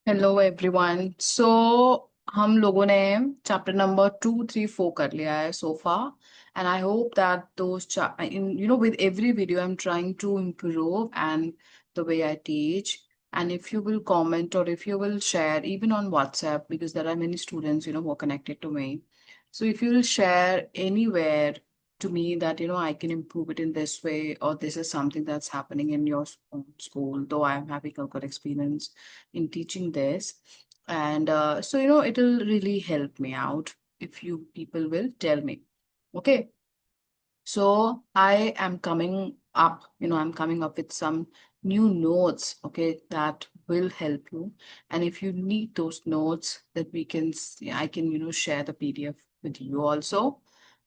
Hello everyone. हम लोगों ने चैप्टर नंबर 2, 3, 4 कर लिया है so far, and I hope that those with every video I am trying to improve and the way I teach. And if you will comment or if you will share even on WhatsApp, because there are many students who are connected to me, so if you will share anywhere to me that I can improve it in this way, or this is something that's happening in your school, though I am having a good experience in teaching this. And it'll really help me out if you people will tell me. Okay. So I'm coming up with some new notes, okay, that will help you. And if you need those notes, that I can, share the PDF with you also.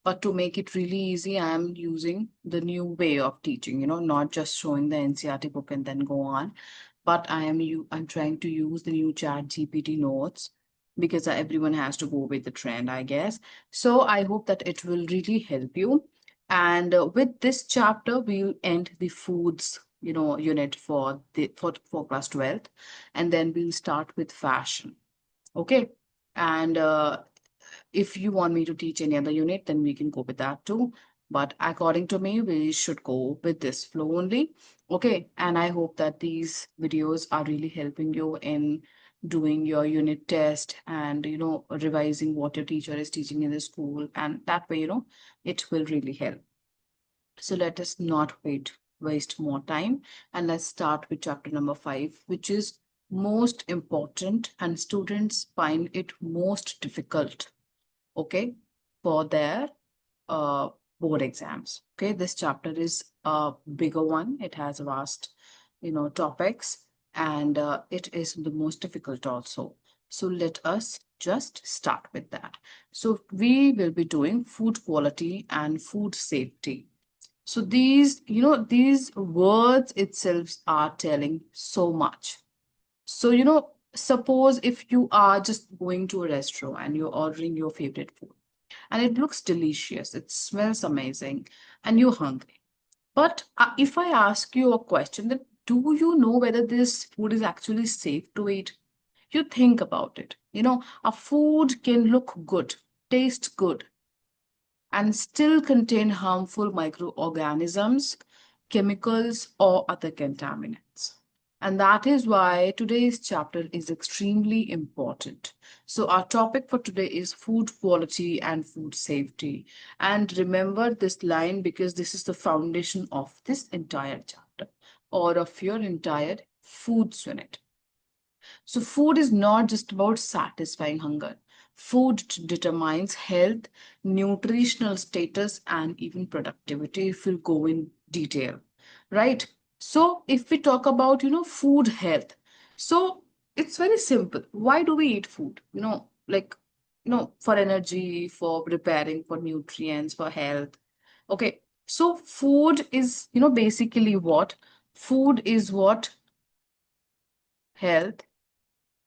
But to make it really easy, I'm using the new way of teaching, not just showing the NCRT book and then go on, but I'm trying to use the new Chat GPT notes because everyone has to go with the trend, I guess. So I hope that it will really help you. And with this chapter, we'll end the foods, unit for class 12th, and then we'll start with fashion. Okay. And if you want me to teach any other unit, then we can go with that too. But according to me, we should go with this flow only. Okay. And I hope that these videos are really helping you in doing your unit test and, revising what your teacher is teaching in the school. And that way, it will really help. So let us not waste more time, and let's start with chapter number 5, which is most important and students find it most difficult, okay, for their uh, board exams. Okay, this chapter is a bigger one. It has vast, topics, and it is the most difficult also. So let us just start with that. So we will be doing food quality and food safety. So these words itself are telling so much. So, suppose if you are just going to a restaurant and you're ordering your favorite food and it looks delicious, it smells amazing, and you're hungry. But if I ask you a question that do you know whether this food is actually safe to eat? You think about it. A food can look good, taste good, and still contain harmful microorganisms, chemicals, or other contaminants. And that is why today's chapter is extremely important. So, our topic for today is food quality and food safety. And remember this line because this is the foundation of this entire chapter or of your entire foods unit. So, food is not just about satisfying hunger. Food determines health, nutritional status, and even productivity if we'll go in detail, right? So, if we talk about, food health, so it's very simple. Why do we eat food? For energy, for repairing, for nutrients, for health. Okay. So, food is, basically what? Food is what? Health,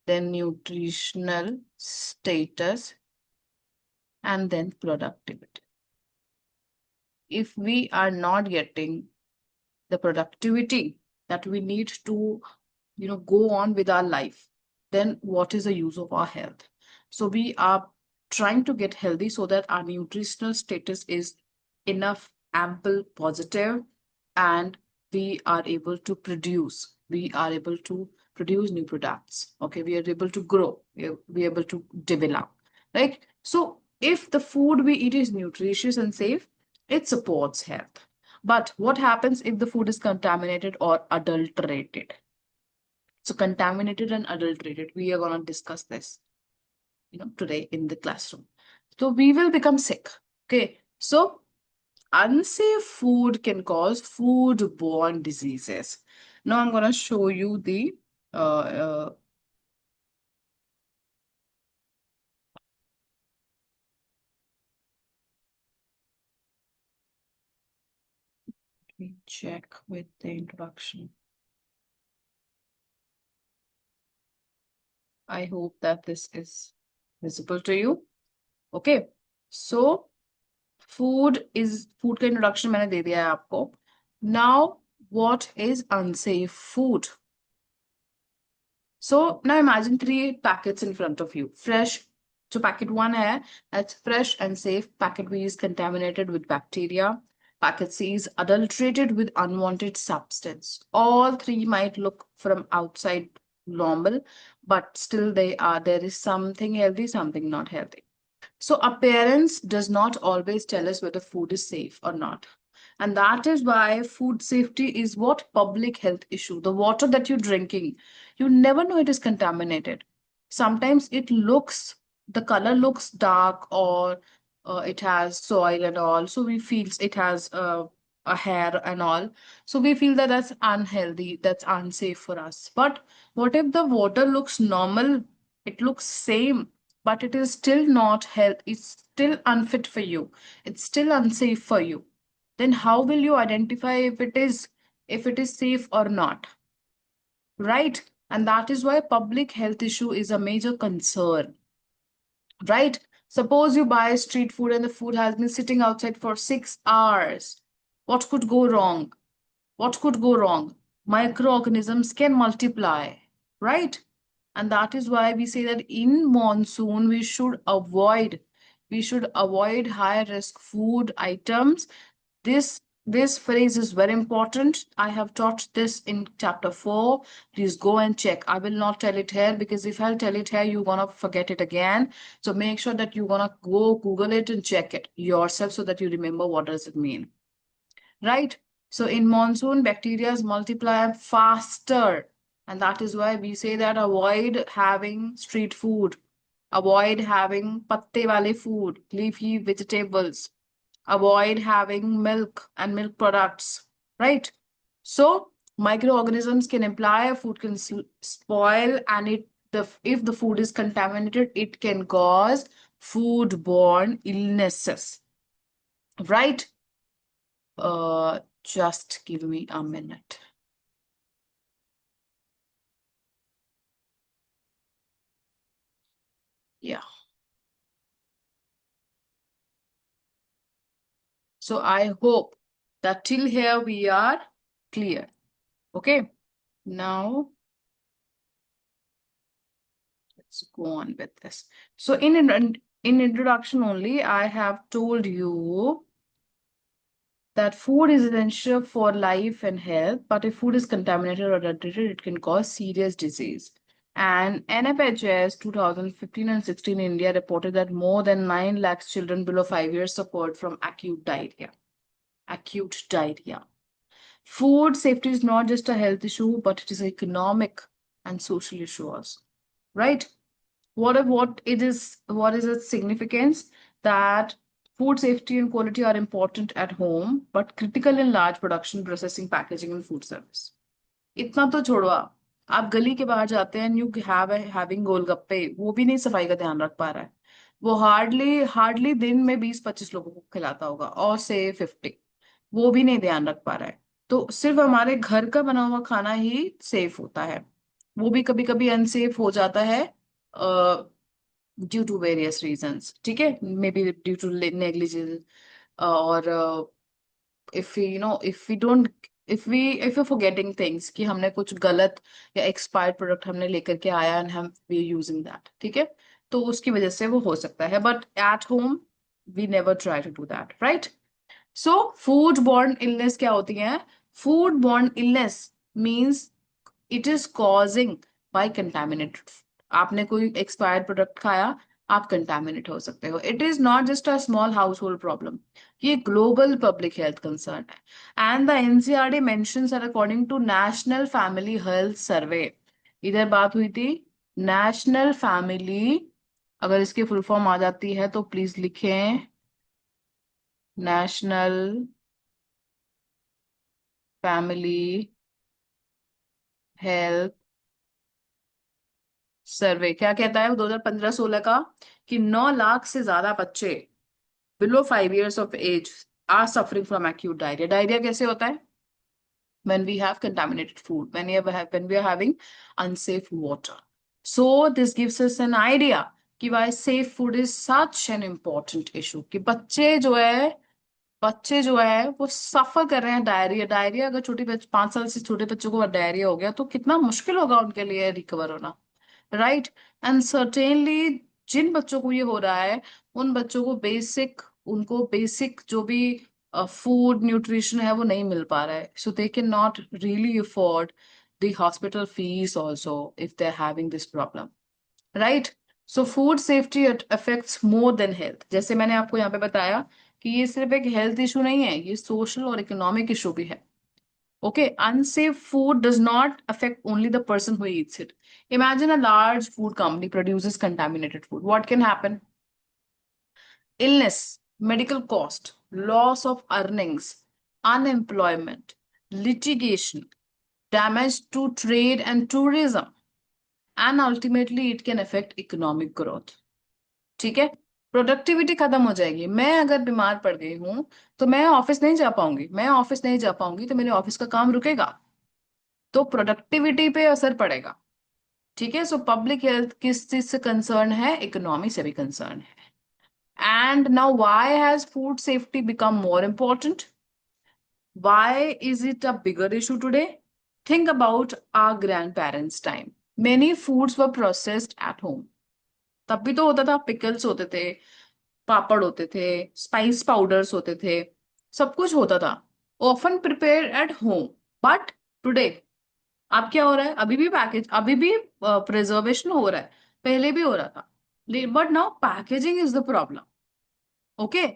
then nutritional status, and then productivity. If we are not getting the productivity that we need to, go on with our life, then what is the use of our health? So we are trying to get healthy so that our nutritional status is enough, ample, positive, and we are able to produce new products. Okay, we are able to grow, we are able to develop, right? So if the food we eat is nutritious and safe, it supports health. But what happens if the food is contaminated or adulterated? So contaminated and adulterated, we are going to discuss this, today in the classroom. So we will become sick. Okay. So unsafe food can cause foodborne diseases. Now I'm going to show you the let me check with the introduction. I hope that this is visible to you. Okay. So food का introduction मैंने दे दिया है आपको. Now, what is unsafe food? So now imagine three packets in front of you. Fresh. So packet one है, that's fresh and safe. Packet B is contaminated with bacteria. Packet C is adulterated with unwanted substance. All three might look from outside normal, but still there is something healthy, something not healthy. So appearance does not always tell us whether food is safe or not. And that is why food safety is what public health issue. The water that you're drinking, you never know it is contaminated. Sometimes the color looks dark or it has soil and all. So we feel it has a hair and all. So we feel that that's unhealthy, that's unsafe for us. But what if the water looks normal? It looks same, but it is still not health. It's still unfit for you. It's still unsafe for you. Then how will you identify if it is safe or not? Right? And that is why public health issue is a major concern. Right? Suppose you buy street food and the food has been sitting outside for 6 hours. What could go wrong? What could go wrong? Microorganisms can multiply, right? And that is why we say that in monsoon we should avoid high risk food items. This phrase is very important. I have taught this in chapter 4. Please go and check. I will not tell it here because if I'll tell it here, you're gonna forget it again. So make sure that you're gonna go Google it and check it yourself so that you remember what does it mean. Right? So in monsoon, bacteria multiply faster. And that is why we say that avoid having street food, avoid having patte wale food, leafy vegetables, avoid having milk and milk products, right? So microorganisms can apply, food can spoil, and if the food is contaminated, it can cause foodborne illnesses, right? Just give me a minute. Yeah. So I hope that till here we are clear. Okay. Now let's go on with this. So in introduction only, I have told you that food is essential for life and health, but if food is contaminated or adulterated, it can cause serious disease. And NFHS 2015 and 16 in India reported that more than 9 lakhs children below 5 years suffered from acute diarrhea. Acute diarrhea. Food safety is not just a health issue, but it is an economic and social issue also, right? What is its significance? That food safety and quality are important at home, but critical in large production, processing, packaging, and food service. इतना तो छोड़ो आप गली के बाहर जाते हैं, you have having गोलगप्पे, वो भी नहीं सफाई का ध्यान रख पा रहा है। वो हार्डली हार्डली दिन में 20-25 लोगों को खिलाता होगा और से 50, वो भी नहीं ध्यान रख पा रहा है। तो सिर्फ हमारे घर का बना हुआ खाना ही सेफ होता है, वो भी कभी कभी अनसेफ हो जाता है ड्यू टू वेरियस रीजंस, ठीक है, may be due to negligence और if we don't if you're forgetting things कि हमने कुछ गलत या एक्सपायर्ड प्रोडक्ट हमने लेकर के आया एंड हम वी यूजिंग दैट, ठीक है, तो उसकी वजह से वो हो सकता है, but at home we never try to do that, right? So food borne illness क्या होती है? Food borne illness means it is causing by contaminated. आपने कोई एक्सपायर्ड प्रोडक्ट खाया, आप कंटेमिनेट हो सकते हो। It is not just a small household problem, ये ग्लोबल पब्लिक हेल्थ कंसर्न है। And the NCRD mentions that according to national family health survey, इधर बात हुई थी नेशनल फैमिली, अगर इसकी फुल फॉर्म आ जाती है तो प्लीज लिखें, नेशनल फैमिली हेल्थ सर्वे क्या कहता है 2015-16 का? कि 9 लाख से ज्यादा बच्चे below 5 years of age are suffering from acute diarrhoea. Diarrhoea कैसे होता है? when we have contaminated food, when we are having unsafe water. So this gives us an idea कि why safe food is such an important issue, कि बच्चे जो है बच्चे जो है वो सफर कर रहे हैं डायरिया। डायरिया अगर 5 साल से छोटे बच्चों को डायरिया हो गया तो कितना मुश्किल होगा उनके लिए रिकवर होना, राइट। एंड सर्टेनली जिन बच्चों को ये हो रहा है उन बच्चों को बेसिक जो भी फूड न्यूट्रिशन है वो नहीं मिल पा रहा है, so they can not really afford the hospital fees also if they are having this problem, right. So food safety affects more than health. जैसे मैंने आपको यहाँ पे बताया कि ये सिर्फ एक हेल्थ इशू नहीं है, ये सोशल और इकोनॉमिक इशू भी है। Okay, unsafe food does not affect only the person who eats it. Imagine a large food company produces contaminated food. What can happen? Illness, medical cost, loss of earnings, unemployment, litigation, damage to trade and tourism, and ultimately it can affect economic growth. ठीक है, productivity खत्म हो जाएगी। मैं अगर बीमार पड़ गई हूं तो मैं ऑफिस नहीं जा पाऊंगी, मैं ऑफिस नहीं जा पाऊंगी तो मेरे ऑफिस का काम रुकेगा, तो प्रोडक्टिविटी पे असर पड़ेगा। ठीक है, सो पब्लिक हेल्थ किस चीज से कंसर्न है? इकोनॉमी से भी कंसर्न है। And now why has food safety become more important? Why is it a bigger issue today? Think about our grandparents time, many foods were processed at home. तब भी तो होता था, pickles होते थे, पापड़ होते थे, स्पाइस पाउडर्स होते थे, सब कुछ होता था, often prepare at home. But today अब क्या हो रहा है? अभी भी प्रिजर्वेशन हो रहा है, पहले भी हो रहा था, but now packaging is the problem. Okay,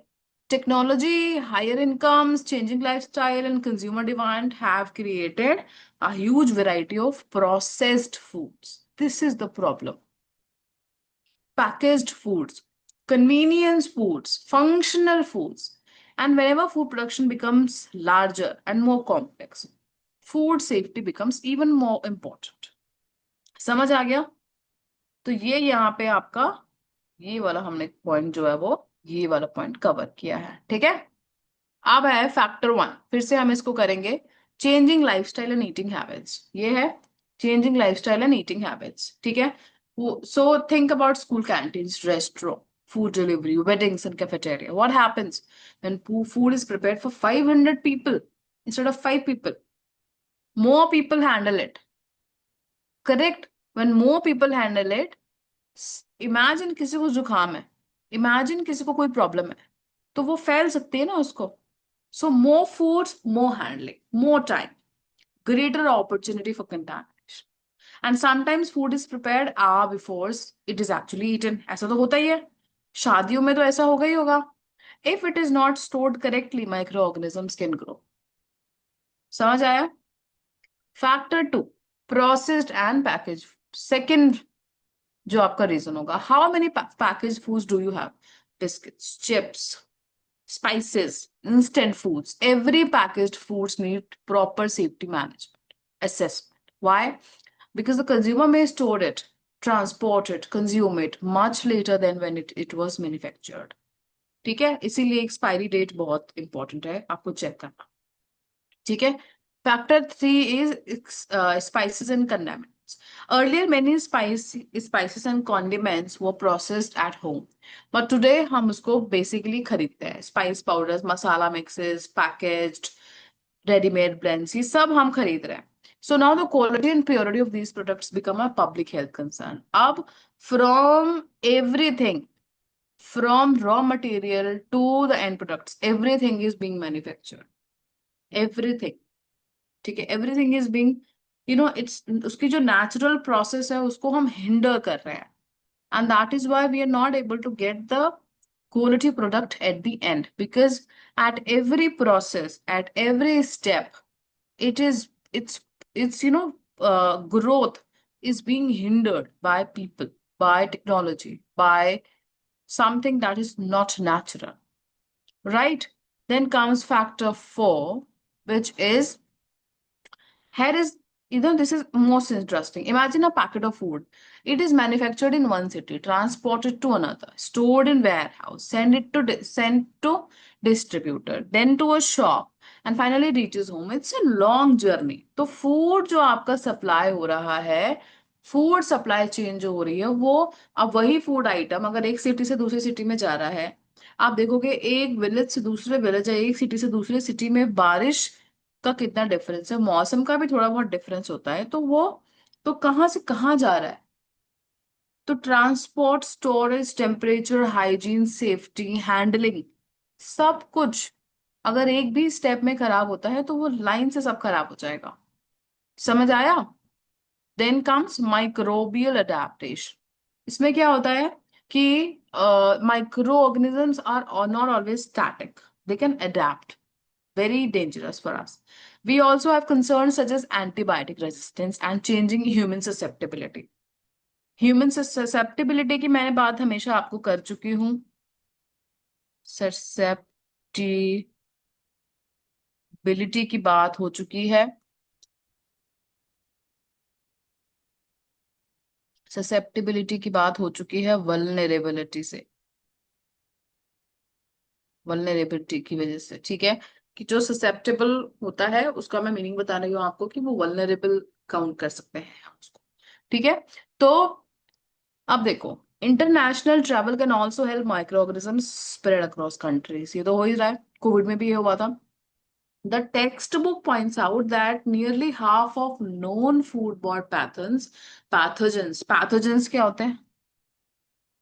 technology, higher incomes, changing lifestyle, and consumer demand have created a huge variety of processed foods. This is the problem. Packaged foods, convenience foods, functional foods. And whenever food production becomes larger and more complex, food safety becomes even more important. समझ आ गया? तो ये यहाँ पे आपका ये वाला हमने पॉइंट जो है वो ये वाला पॉइंट कवर किया है, ठीक है। अब है फैक्टर 1, फिर से हम इसको करेंगे, changing lifestyle and eating habits. ये है changing lifestyle and eating habits, ठीक है। So think about school canteens, restaurant, food delivery, weddings and cafeteria. What happens when food is prepared for 500 people instead of 5 people? More people handle it, correct? When more people handle it, imagine किसी को जुकाम है, imagine किसी को कोई problem है, तो वो फैल सकती है ना उसको। So more foods, more handling, more time, greater opportunity for contamination. And sometimes food is prepared hour before it is actually eaten. ऐसा तो होता ही है, शादियों में तो ऐसा होगा ही होगा। If it is not stored correctly, microorganisms can grow. समझ आया? Factor 2, processed and package. Second जो आपका रीजन होगा, how many package foods do you have? Biscuits, chips, spices, instant foods. Every packaged foods need proper safety management, assessment. Why? Because the consumer may store it, transport it, consume it much later than when it was manufactured. ठीक है, इसीलिए expiry date बहुत important है, आपको check करना, ठीक है। Factor 3 is spices and condiments. Earlier, many spices and condiments were processed at home, but today हम उसको basically खरीदते हैं। स्पाइस पाउडर्स, मसाला मिक्सेस, पैकेज्ड रेडीमेड ब्लेंड्स, ये सब हम खरीद रहे हैं। So now the quality and purity of these products become a public health concern. अब from everything, from raw material to the end products, everything is being manufactured. Everything, ठीक है, everything is being, it's उसकी जो natural process है उसको हम hinder कर रहे हैं, and that is why we are not able to get the quality product at the end, because at every process, at every step, it is it's growth is being hindered by people, by technology, by something that is not natural, right? Then comes factor 4, which is, here is, this is most interesting. Imagine a packet of food. It is manufactured in one city, transported to another, stored in warehouse, sent to distributor, then to a shop, and finally reaches home. It's a long journey. तो food जो आपका supply हो रहा है, food supply change हो रही है, वो अब वही फूड आइटम अगर एक सिटी से दूसरी सिटी में जा रहा है, आप देखोगे एक विलेज से दूसरे विलेज या एक सिटी से दूसरे सिटी में बारिश का कितना डिफरेंस है, मौसम का भी थोड़ा बहुत डिफरेंस होता है, तो वो तो कहाँ से कहाँ जा रहा है। तो transport, storage, temperature, hygiene, safety, handling, सब कुछ अगर एक भी स्टेप में खराब होता है तो वो लाइन से सब खराब हो जाएगा। समझ आया? Then comes microbial adaptation. इसमें क्या होता है कि microorganisms are not always static, they can adapt, very dangerous for us. We also have concerns such as antibiotic resistance and changing human susceptibility. Human susceptibility की मैंने बात हमेशा आपको कर चुकी हूँ। ससेप्टिबिलिटी की बात हो चुकी है। ससेप्टिबिलिटी की बात हो चुकी है वल्नरेबिलिटी से, वल्नरेबिलिटी की वजह से, ठीक है। कि जो ससेप्टेबल होता है उसका मैं मीनिंग बता रही हूँ आपको कि वो वल्नरेबल काउंट कर सकते हैं हम उसको, ठीक है। तो अब देखो, international travel can also help micro organism spread across countries, ये तो हो ही रहा है, कोविड में भी ये हुआ था। The textbook points out that nearly half of known foodborne pathogens क्या होते हैं?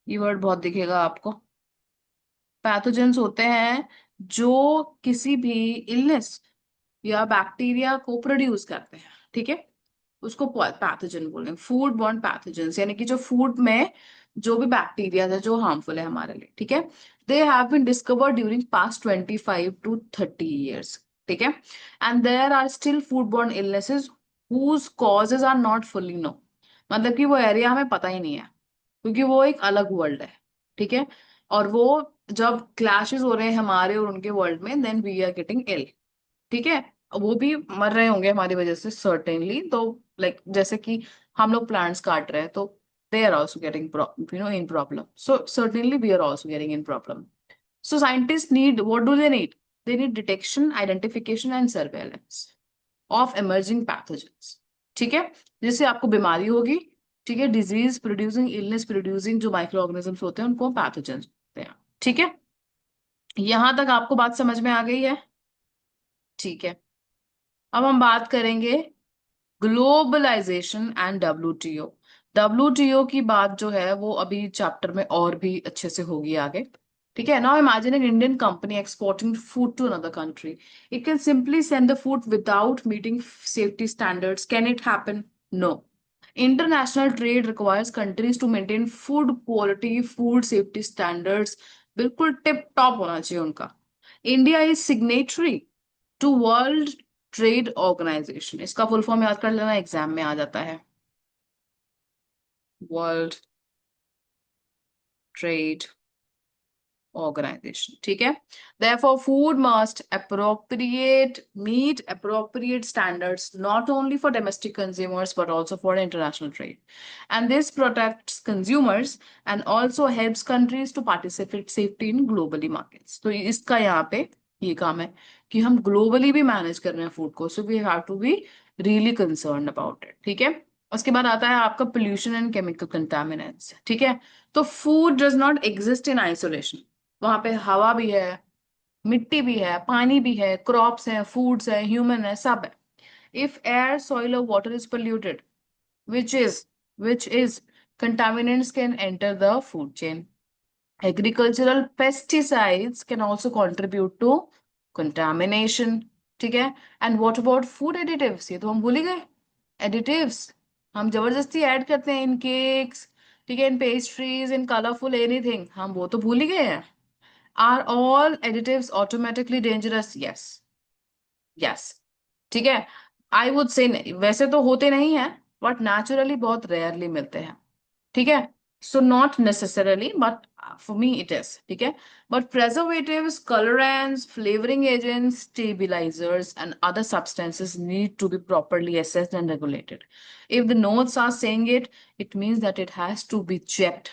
ये वर्ड बहुत दिखेगा आपको। पैथोजेंस होते हैं जो किसी भी इलनेस या बैक्टीरिया को प्रोड्यूस करते हैं, ठीक है। उसको पैथोजन बोल रहे हैं, फूड बॉर्न पैथोजेंस, यानी कि जो फूड में जो भी बैक्टीरिया है जो हार्मफुल है हमारे लिए, ठीक है। They have been discovered during past 25 to 30 years, ठीक है। And there are still food borne illnesses whose causes are not fully known, मतलब कि वो एरिया हमें पता ही नहीं है, क्योंकि वो एक अलग वर्ल्ड है, ठीक है। और वो जब क्लैशेस हो रहे हैं हमारे और उनके वर्ल्ड में, देन वी आर गेटिंग इल, ठीक है। वो भी मर रहे होंगे हमारी वजह से सर्टेनली, तो लाइक जैसे कि हम लोग प्लांट्स काट रहे हैं तो they are also getting in problem, so certainly we are also getting in problem. So scientist need, what do they need? They need detection, identification and surveillance of emerging pathogens, ठीक है। जिससे आपको बीमारी होगी, ठीक है, डिजीज प्रोड्यूसिंग, इलनेस प्रोड्यूसिंग जो micro organisms होते हैं उनको पैथोजेंस होते हैं, ठीक है। यहां तक आपको बात समझ में आ गई है? ठीक है। अब हम बात करेंगे ग्लोबलाइजेशन एंड डब्ल्यूटीओ। डब्ल्यूटीओ की बात जो है वो अभी चैप्टर में और भी अच्छे से होगी आगे, ठीक है। Now imagine an Indian company exporting food to another country, it can simply send the food without meeting safety standards, can it happen? No. International trade requires countries to maintain food quality, food safety standards, बिल्कुल tip top होना चाहिए उनका। India is signatory to World Trade Organization, इसका full form याद कर लेना, exam में आ जाता है। वर्ल्ड ट्रेड ऑर्गेनाइजेशन, ठीक है। Therefore food must appropriate meet appropriate standards not only for domestic consumers but also for international trade, and this protects consumers and also helps countries to participate safely in globally markets। तो इसका यहाँ पे ये काम है कि हम globally भी मैनेज कर रहे हैं फूड को, so we have to be really concern about it, ठीक है। उसके बाद आता है आपका पोल्यूशन एंड केमिकल कंटामिनेंट्स, ठीक है। तो food does not exist in isolation, वहां पे हवा भी है, मिट्टी भी है, पानी भी है, क्रॉप्स है, फूड्स है, ह्यूमन है, सब है। इफ एयर, सॉइल और water is polluted, which is which is contaminants can enter the food chain. Agricultural pesticides can also contribute to contamination, ठीक है। And what about food additives, ये तो हम भूल ही गए। एडिटिव्स हम जबरदस्ती ऐड करते हैं इन केक्स, ठीक है, in pastries, in colourful anything, हम वो तो भूल ही गए हैं। Are all additives automatically dangerous? Yes, yes, ठीक है। आई वुड से नहीं, वैसे तो होते नहीं है, बट नेचुरली बहुत रेयरली मिलते हैं, ठीक है। So not necessarily, but for me it is, ठीक है। But preservatives, colourants, flavouring agents, stabilisers and other substances need to be properly assessed and regulated. If the notes are saying it, it means that it has to be checked,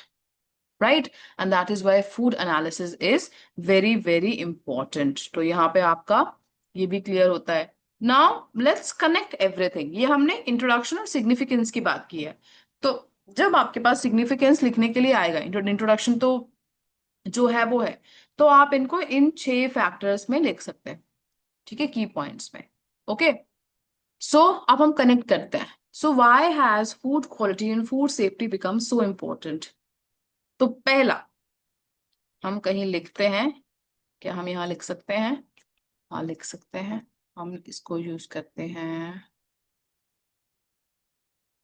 right? And that is why food analysis is very very important। तो यहाँ पे आपका ये भी clear होता है। Now let's connect everything, ये हमने इंट्रोडक्शन और सिग्निफिकेंस की बात की है। तो जब आपके पास सिग्निफिकेंस लिखने के लिए आएगा, इंट्रोडक्शन तो जो है वो है, तो आप इनको इन 6 फैक्टर्स में लिख सकते हैं, ठीक है, की पॉइंट्स में। ओके, सो अब हम कनेक्ट करते हैं। So why has food quality and food safety become so important? तो पहला, हम कहीं लिखते हैं, क्या हम यहाँ लिख सकते हैं? हाँ, लिख सकते हैं। हम इसको यूज करते हैं,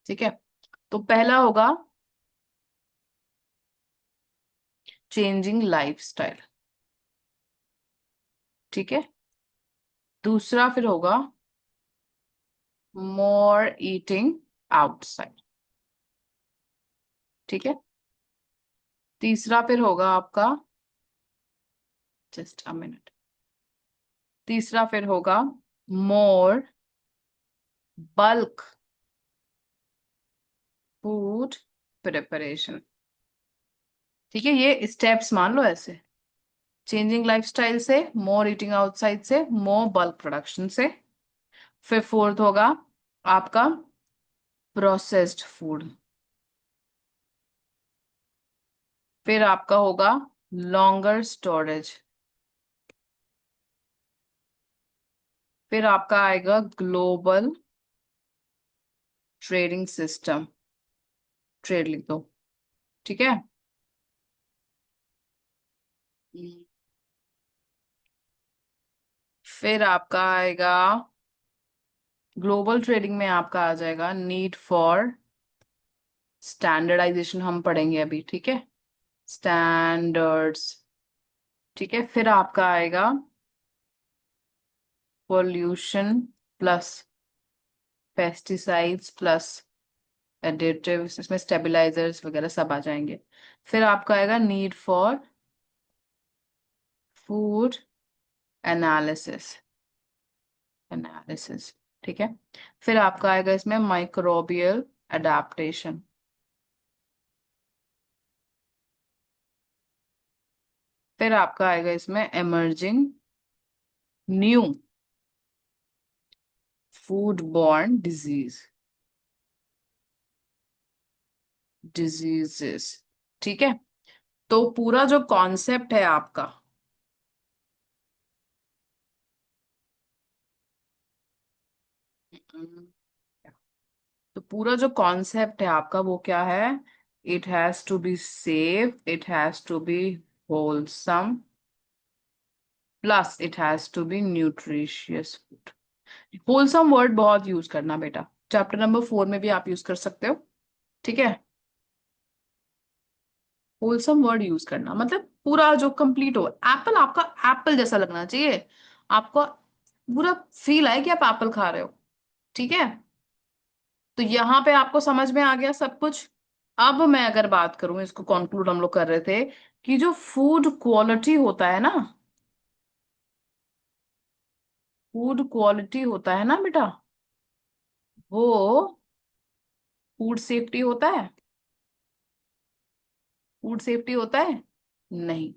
ठीक है। तो पहला होगा चेंजिंग लाइफस्टाइल, ठीक है। दूसरा फिर होगा मोर ईटिंग आउटसाइड, ठीक है। तीसरा फिर होगा आपका, जस्ट अ मिनट, तीसरा फिर होगा मोर बल्क फूड प्रिपरेशन, ठीक है। ये स्टेप्स मान लो ऐसे, चेंजिंग लाइफस्टाइल से, मोर ईटिंग आउटसाइड से, मोर बल्क प्रोडक्शन से। फिर फोर्थ होगा आपका प्रोसेस्ड फूड। फिर आपका होगा लॉन्गर स्टोरेज। फिर आपका आएगा ग्लोबल ट्रेडिंग सिस्टम, ट्रेड लिख दो, ठीक है। फिर आपका आएगा ग्लोबल ट्रेडिंग में, आपका आ जाएगा नीड फॉर स्टैंडर्डाइजेशन, हम पढ़ेंगे अभी, ठीक है, स्टैंडर्ड्स, ठीक है। फिर आपका आएगा pollution plus pesticides plus additives, इसमें स्टेबलाइजर्स वगैरह सब आ जाएंगे। फिर आपका आएगा need for food analysis, analysis, ठीक है। फिर आपका आएगा इसमें माइक्रोबियल अडेप्टेशन। फिर आपका आएगा इसमें emerging new food borne diseases, ठीक है। तो पूरा जो कॉन्सेप्ट है आपका, तो पूरा जो कॉन्सेप्ट है आपका वो क्या है? It has to be safe, it has to be wholesome, plus it has to be nutritious food. Wholesome word बहुत यूज करना बेटा, चैप्टर नंबर 4 में भी आप यूज कर सकते हो, ठीक है। होलसम वर्ड यूज करना मतलब पूरा जो कंप्लीट हो, एप्पल आपका एप्पल जैसा लगना चाहिए, आपको पूरा फील आए कि आप एप्पल खा रहे हो, ठीक है। तो यहाँ पे आपको समझ में आ गया सब कुछ। अब मैं अगर बात करूं, इसको कंक्लूड हम लोग कर रहे थे कि जो फूड क्वालिटी होता है ना, फूड क्वालिटी होता है ना बेटा, वो फूड सेफ्टी होता है? फूड सेफ्टी होता है? नहीं,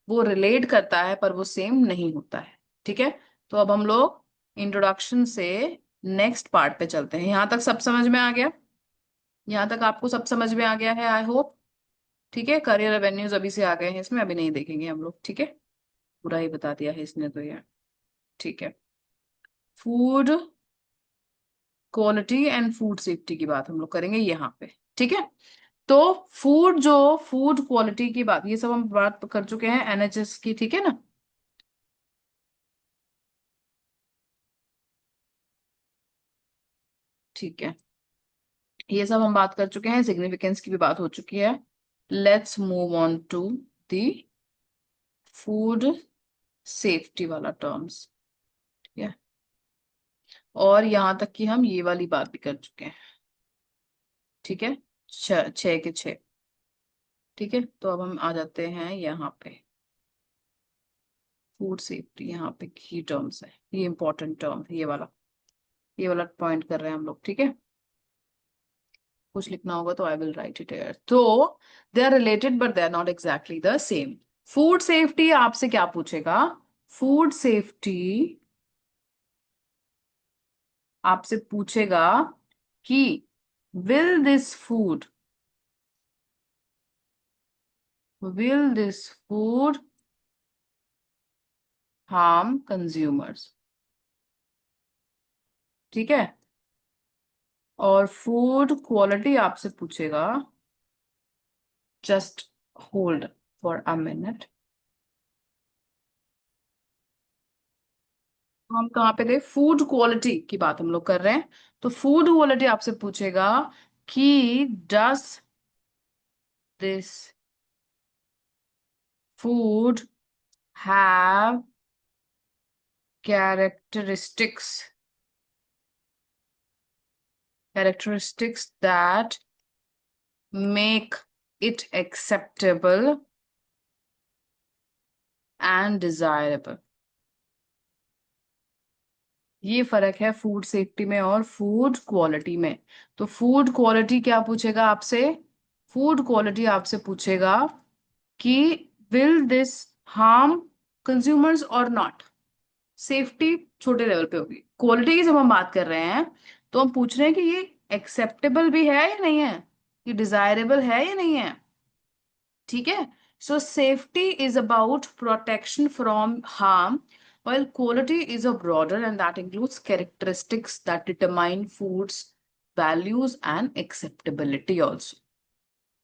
वो रिलेट करता है पर वो सेम नहीं होता है, ठीक है। तो अब हम लोग इंट्रोडक्शन से नेक्स्ट पार्ट पे चलते हैं। यहां तक सब समझ में आ गया? यहां तक आपको सब समझ में आ गया है, आई होप, ठीक है। करियर रेवेन्यूज अभी से आ गए हैं इसमें, अभी नहीं देखेंगे हम लोग, ठीक है। पूरा ही बता दिया है इसने तो यार, ठीक है। Food quality and food safety की बात हम लोग करेंगे यहाँ पे, ठीक है। तो फूड, जो फूड क्वालिटी की बात, ये सब हम बात कर चुके हैं एनएचएस की, ठीक है ना। ठीक है, ये सब हम बात कर चुके हैं, सिग्निफिकेंस की भी बात हो चुकी है। Let's move on to the food safety वाला टर्म्स, ठीक है। और यहाँ तक कि हम ये वाली बात भी कर चुके हैं, ठीक है, छः के छः, ठीक है। तो अब हम आ जाते हैं यहाँ पे फूड सेफ्टी, यहाँ पे की टर्म्स है, ये इंपॉर्टेंट टर्म है, ये वाला पॉइंट कर रहे हैं हम लोग, ठीक है। कुछ लिखना होगा तो I will write it here. तो they are related but they are not exactly the same. Food safety आपसे क्या पूछेगा? फूड सेफ्टी आपसे पूछेगा कि will this food will this food harm consumers? ठीक है। और फूड क्वालिटी आपसे पूछेगा, just hold for a minute. हम कहाँ पे थे? फूड क्वालिटी की बात हम लोग कर रहे हैं। तो फूड क्वालिटी आपसे पूछेगा कि does this food have characteristics characteristics that make it acceptable and desirable। ये फर्क है फूड सेफ्टी में और फूड क्वालिटी में। तो फूड क्वालिटी क्या पूछेगा आपसे? फूड क्वालिटी आपसे पूछेगा कि विल दिस हार्म कंज्यूमर्स और नॉट। सेफ्टी छोटे लेवल पे होगी, क्वालिटी की जब हम बात कर रहे हैं तो हम पूछ रहे हैं कि ये एक्सेप्टेबल भी है या नहीं है, ये डिजायरेबल है या नहीं है। ठीक है। सो safety is about protection from harm, while quality is a broader and that includes characteristics that determine food's values and acceptability also।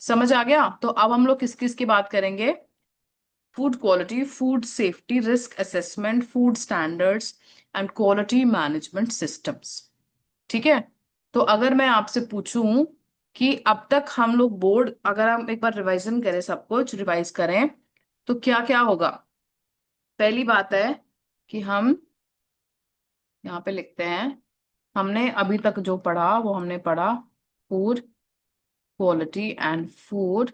समझ आ गया? तो अब हम लोग किस किस की बात करेंगे? Food quality, food safety, risk assessment, food standards and quality management systems. ठीक है। तो अगर मैं आपसे पूछूं कि अब तक हम लोग बोर्ड, अगर हम एक बार रिवाइजन करें, सब कुछ रिवाइज करें, तो क्या क्या होगा? पहली बात है कि हम यहाँ पे लिखते हैं, हमने अभी तक जो पढ़ा वो हमने पढ़ा food quality and food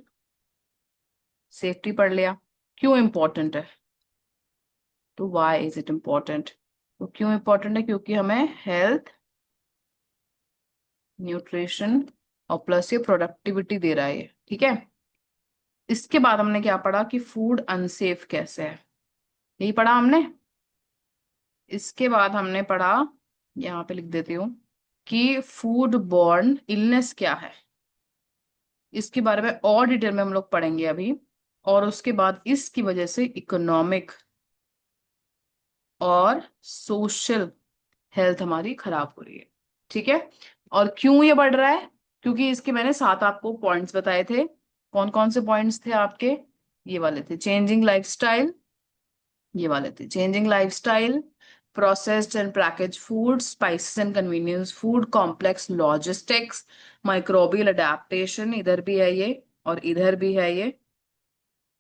safety पढ़ लिया। क्यों इंपॉर्टेंट है? तो व्हाई इज इट इम्पोर्टेंट? तो क्यों इंपॉर्टेंट है? क्योंकि हमें हेल्थ, न्यूट्रिशन और प्लस ये प्रोडक्टिविटी दे रहा है ये। ठीक है। इसके बाद हमने क्या पढ़ा कि फूड अनसेफ कैसे है, यही पढ़ा हमने। इसके बाद हमने पढ़ा, यहाँ पे लिख देती हूँ, कि फूड बॉर्न इलनेस क्या है। इसके बारे में और डिटेल में हम लोग पढ़ेंगे अभी। और उसके बाद इसकी वजह से इकोनॉमिक और सोशल हेल्थ हमारी खराब हो रही है। ठीक है। और क्यों ये बढ़ रहा है? क्योंकि इसके मैंने 7 आपको पॉइंट्स बताए थे। कौन कौन से पॉइंट्स थे आपके? ये वाले थे, चेंजिंग लाइफस्टाइल, ये वाले थे changing lifestyle, processed and package food, spices and convenience food, complex logistics, microbial adaptation, इधर भी है ये और इधर भी है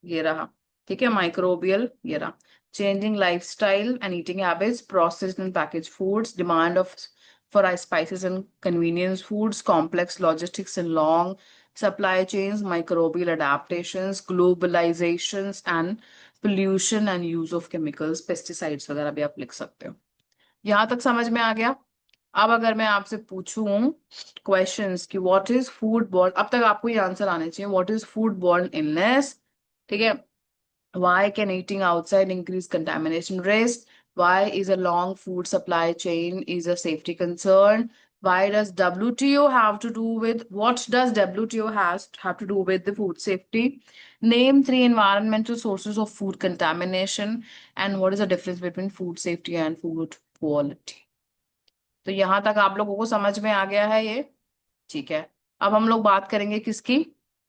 ये रहा। ठीक है, माइक्रोबियल ये रहा। Changing lifestyle and eating habits, processed and package foods, demand of for spices and convenience foods, complex logistics and long supply chains, microbial adaptations, globalizations and pollution and use of chemicals, pesticides वगैरह भी आप लिख सकते हो। यहाँ तक समझ में आ गया? अब अगर मैं आपसे पूछूं क्वेश्चंस कि व्हाट इज फूड बॉर्न, अब तक आपको ये आंसर आने चाहिए। What is food borne illness? ठीक है। Why can eating outside increase contamination risk? Why is a long food supply chain is a safety concern? Why does WTO have to do with, what does WTO has have to do with the food safety? Name 3 environmental sources of food contamination and what is the difference between food safety and food quality? तो यहाँ तक आप लोगों को समझ में आ गया है ये? ठीक है। अब हम लोग बात करेंगे किसकी?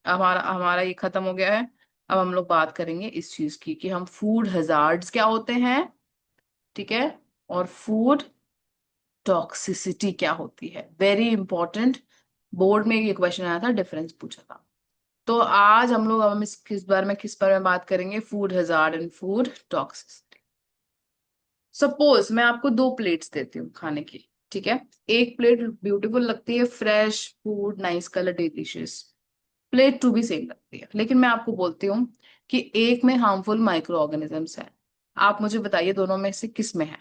हमारा हमारा ये खत्म हो गया है। अब हम लोग बात करेंगे इस चीज की कि हम फूड हजार्ड्स क्या होते हैं। ठीक है। और फूड टॉक्सिसिटी क्या होती है, वेरी इंपॉर्टेंट। बोर्ड में ये क्वेश्चन आया था, डिफरेंस पूछा था। तो आज हम लोग, अब हम इस किस बारे में बात करेंगे? Food hazard and food toxicity. Suppose मैं आपको 2 प्लेट्स देती हूँ खाने की। ठीक है। एक प्लेट ब्यूटीफुल लगती है, fresh food, nice colour, delicious. Plate 2 भी सेम लगती है, लेकिन मैं आपको बोलती हूँ कि एक में हार्मफुल माइक्रो ऑर्गेनिजम्स है। आप मुझे बताइए दोनों में से किस में है?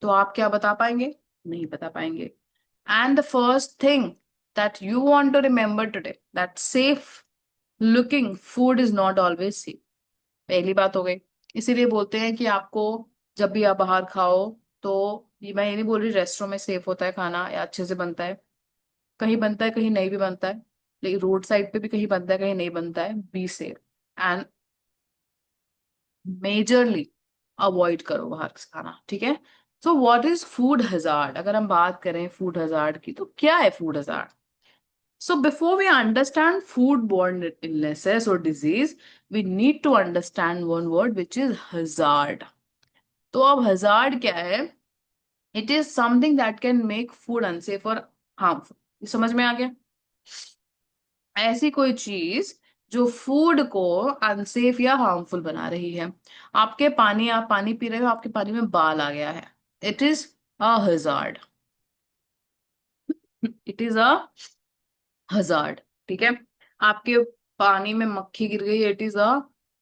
तो आप क्या बता पाएंगे? नहीं बता पाएंगे। And the first thing that you want to remember today, that safe looking food is not always safe. पहली बात हो गई। इसीलिए बोलते हैं कि आपको जब भी आप बाहर खाओ, तो ये मैं ये नहीं बोल रही रेस्टोरेंट में सेफ होता है खाना या अच्छे से बनता है, कहीं बनता है कहीं नहीं भी बनता है, लेकिन रोड साइड पे भी कहीं बनता है कहीं नहीं बनता है। Be safe and majorly avoid करो बाहर का खाना, ठीक है। So what is food hazard, अगर हम बात करें फूड हजार्ड की, तो क्या है food hazard? So before we understand foodborne illnesses or disease, we need to understand one word which is hazard. तो अब hazard क्या है? It is something that can make food unsafe or harmful. ये समझ में आ गया? ऐसी कोई चीज जो फूड को अनसेफ या हार्मफुल बना रही है। आपके पानी, आप पानी पी रहे हो, आपके पानी में बाल आ गया है, it is a hazard, it is a hazard, ठीक है। आपके पानी में मक्खी गिर गई, इट इज अ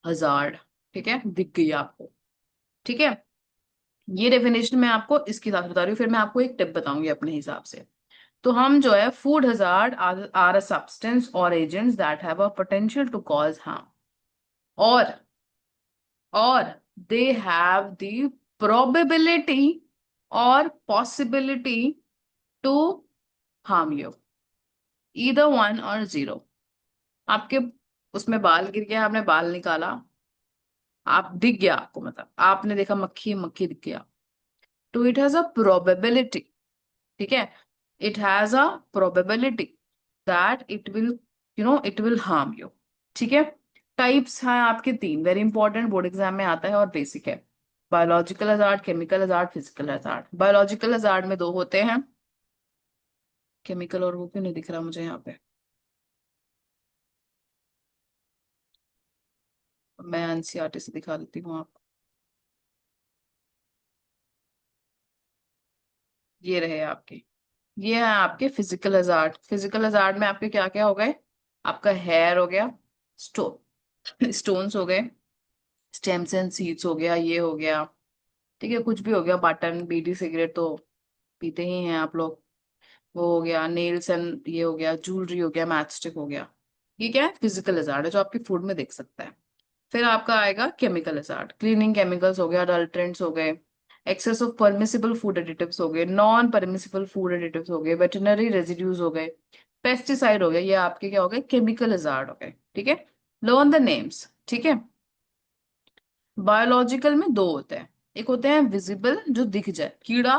हजार्ड, ठीक है, दिख गई आपको, ठीक है। ये डेफिनेशन मैं आपको इसके साथ बता रही हूँ, फिर मैं आपको एक टिप बताऊंगी अपने हिसाब से। तो हम जो है, food hazard are a substance or agents that have a potential to cause harm, और और they have the probability or possibility to harm you, either one or zero. आपके उसमें बाल गिर गया, आपने बाल निकाला, आप दिख गया आपको, मतलब आपने देखा मक्खी, मक्खी दिख गया, तो इट हैज अ प्रोबेबिलिटी, ठीक है, it has a probability that it will, it will harm you, ठीक है। टाइप्स हैं आपके तीन, वेरी इंपॉर्टेंट, बोर्ड एग्जाम में आता है और बेसिक है। Biological hazard, chemical hazard, physical hazard. Biological hazard में दो होते हैं, केमिकल, और वो क्यों नहीं दिख रहा मुझे यहाँ पे, मैं एनसीईआरटी से दिखा देती हूँ आपको। ये रहे आपके, ये है आपके फिजिकल हजार्ड। फिजिकल हजार्ड में आपके क्या क्या हो गए? आपका हेयर हो गया, स्टोन स्टोन्स हो गए, स्टेम्स एंड सीड्स हो गया, ये हो गया, ठीक है, कुछ भी हो गया, बटन, बीड़ी, सिगरेट तो पीते ही हैं आप लोग, वो हो गया, नेल्स एंड ये हो गया, ज्वेलरी हो गया, मैच स्टिक हो गया। ये क्या है? फिजिकल हजार्ड है, जो आपके फूड में दिख सकता है। फिर आपका आएगा केमिकल हजार्ड, क्लीनिंग केमिकल्स हो गए, अडल्ट्रेंट्स हो गए, excess of permissible food additives हो गए, नॉन परमिसिबल फूड एडिटिव्स हो गए, वेटरनरी रेजिड्यूज हो गए, पेस्टिसाइड हो गए, ये आपके क्या हो गए? केमिकल हजार्ड हो गए, ठीक है। लर्न द नेम्स, ठीक है। बायोलॉजिकल में दो होते हैं, एक होते हैं विजिबल, जो दिख जाए, कीड़ा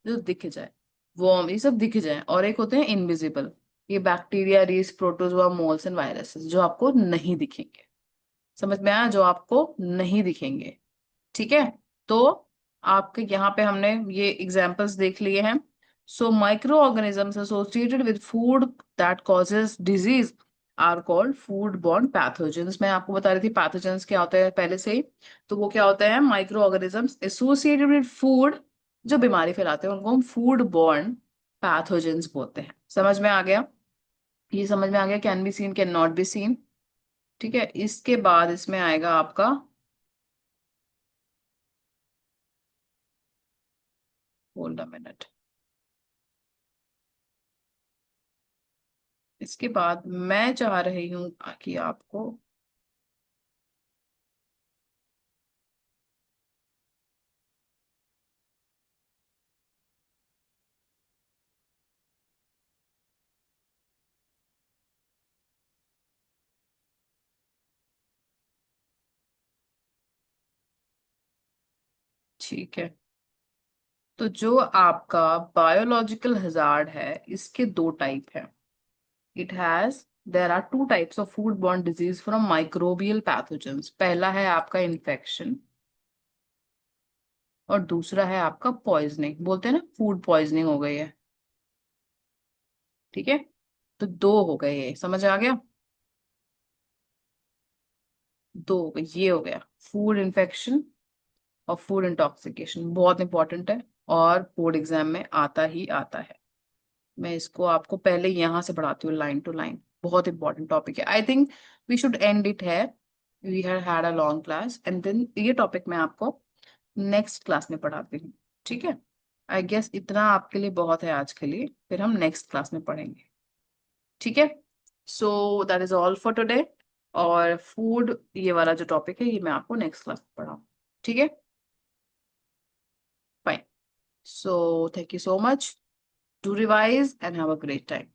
जो दिख जाए, वर्म, ये सब दिख जाए, और एक होते हैं इनविजिबल, ये बैक्टीरिया, रीस, प्रोटोजोआ, मोल्स एंड वायरसेस, जो आपको नहीं दिखेंगे। समझ में आया? जो आपको नहीं दिखेंगे, ठीक है। तो आपके यहाँ पे हमने ये एग्जांपल्स देख लिए हैं। So micro organisms associated with food that causes disease are called food borne pathogens. मैं आपको बता रही थी पैथोजेंस क्या होता है पहले से ही, तो वो क्या होता है? Micro organisms associated with food, जो बीमारी फैलाते हैं, उनको हम फूड बॉर्न पैथोजेंस बोलते हैं। समझ में आ गया? ये समझ में आ गया, can be seen, can not be seen, ठीक है। इसके बाद इसमें आएगा आपका, होल्ड अ मिनट, इसके बाद मैं चाह रही हूँ कि आपको, ठीक है, तो जो आपका बायोलॉजिकल हजार्ड है, इसके दो टाइप है। It has, there are two types of food borne disease from microbial pathogens. पहला है आपका इन्फेक्शन, और दूसरा है आपका पॉइजनिंग, बोलते हैं ना फूड पॉइजनिंग हो गई है, ठीक है। तो दो हो गए, ये समझ आ गया? दो हो गए, ये हो गया फूड इन्फेक्शन और फूड इंटॉक्सिकेशन, बहुत इंपॉर्टेंट है, और बोर्ड एग्जाम में आता ही आता है। मैं इसको आपको पहले यहां से पढ़ाती हूँ, लाइन टू लाइन, बहुत इंपॉर्टेंट टॉपिक है। I think we should end it है, we have had a long class, and then ये टॉपिक मैं आपको नेक्स्ट क्लास में पढ़ाती हूँ, ठीक है। आई गेस इतना आपके लिए बहुत है आज के लिए, फिर हम नेक्स्ट क्लास में पढ़ेंगे, ठीक है। So that is all for today, और फूड ये वाला जो टॉपिक है, ये मैं आपको नेक्स्ट क्लास में पढ़ाऊँ, ठीक है। Fine, so thank you so much, do revise and have a great time.